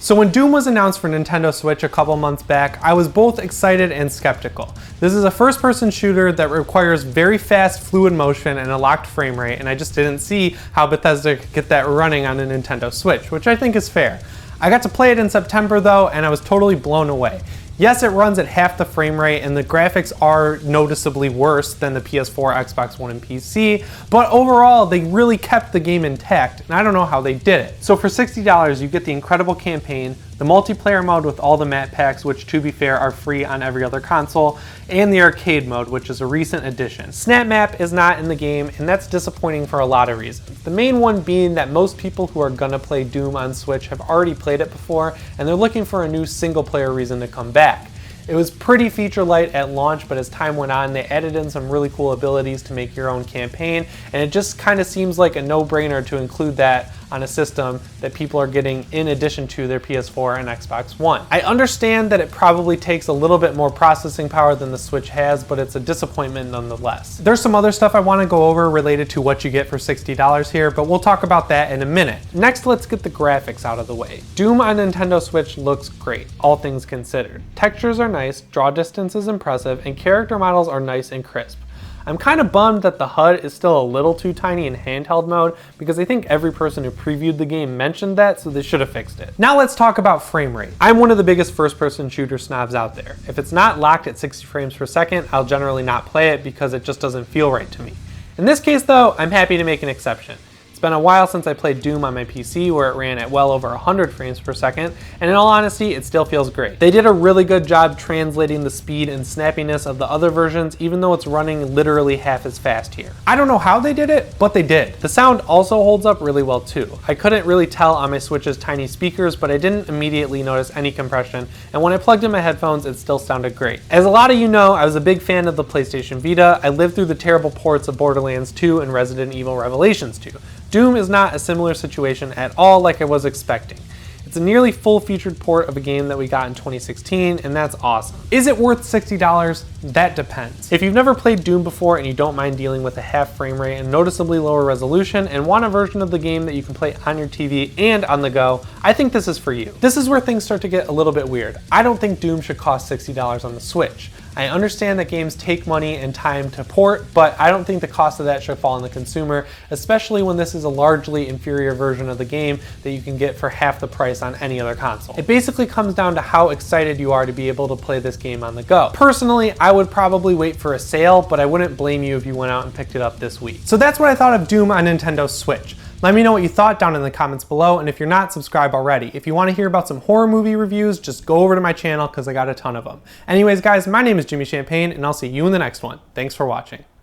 So when Doom was announced for Nintendo Switch a couple months back, I was both excited and skeptical. This is a first-person shooter that requires very fast, fluid motion and a locked frame rate, and I just didn't see how Bethesda could get that running on a Nintendo Switch, which I think is fair. I got to play it in September though, and I was totally blown away. Yes, it runs at half the frame rate and the graphics are noticeably worse than the PS4, Xbox One, and PC, but overall they really kept the game intact, and I don't know how they did it. So for $60 you get the incredible campaign, the multiplayer mode with all the map packs, which to be fair are free on every other console, and the arcade mode, which is a recent addition. Snap Map is not in the game, and that's disappointing for a lot of reasons. The main one being that most people who are gonna play Doom on Switch have already played it before, and they're looking for a new single player reason to come back. It was pretty feature light at launch, but as time went on, they added in some really cool abilities to make your own campaign, and it just kind of seems like a no-brainer to include that on a system that people are getting in addition to their PS4 and Xbox One. I understand that it probably takes a little bit more processing power than the Switch has, but it's a disappointment nonetheless. There's some other stuff I want to go over related to what you get for $60 here, but we'll talk about that in a minute. Next, let's get the graphics out of the way. Doom on Nintendo Switch looks great, all things considered. Textures are nice, draw distance is impressive, and character models are nice and crisp. I'm kind of bummed that the HUD is still a little too tiny in handheld mode because I think every person who previewed the game mentioned that, so they should have fixed it. Now let's talk about frame rate. I'm one of the biggest first-person shooter snobs out there. If it's not locked at 60 frames per second, I'll generally not play it because it just doesn't feel right to me. In this case though, I'm happy to make an exception. It's been a while since I played Doom on my PC where it ran at well over 100 frames per second, and in all honesty, it still feels great. They did a really good job translating the speed and snappiness of the other versions, even though it's running literally half as fast here. I don't know how they did it, but they did. The sound also holds up really well too. I couldn't really tell on my Switch's tiny speakers, but I didn't immediately notice any compression, and when I plugged in my headphones, it still sounded great. As a lot of you know, I was a big fan of the PlayStation Vita. I lived through the terrible ports of Borderlands 2 and Resident Evil Revelations 2. Doom is not a similar situation at all like I was expecting. It's a nearly full-featured port of a game that we got in 2016, and that's awesome. Is it worth $60? That depends. If you've never played Doom before and you don't mind dealing with a half frame rate and noticeably lower resolution and want a version of the game that you can play on your TV and on the go, I think this is for you. This is where things start to get a little bit weird. I don't think Doom should cost $60 on the Switch. I understand that games take money and time to port, but I don't think the cost of that should fall on the consumer, especially when this is a largely inferior version of the game that you can get for half the price on any other console. It basically comes down to how excited you are to be able to play this game on the go. Personally, I would probably wait for a sale, but I wouldn't blame you if you went out and picked it up this week. So that's what I thought of Doom on Nintendo Switch. Let me know what you thought down in the comments below, and if you're not subscribed already, if you want to hear about some horror movie reviews, just go over to my channel because I got a ton of them. Anyways guys, my name is Jimmy Champagne, and I'll see you in the next one. Thanks for watching.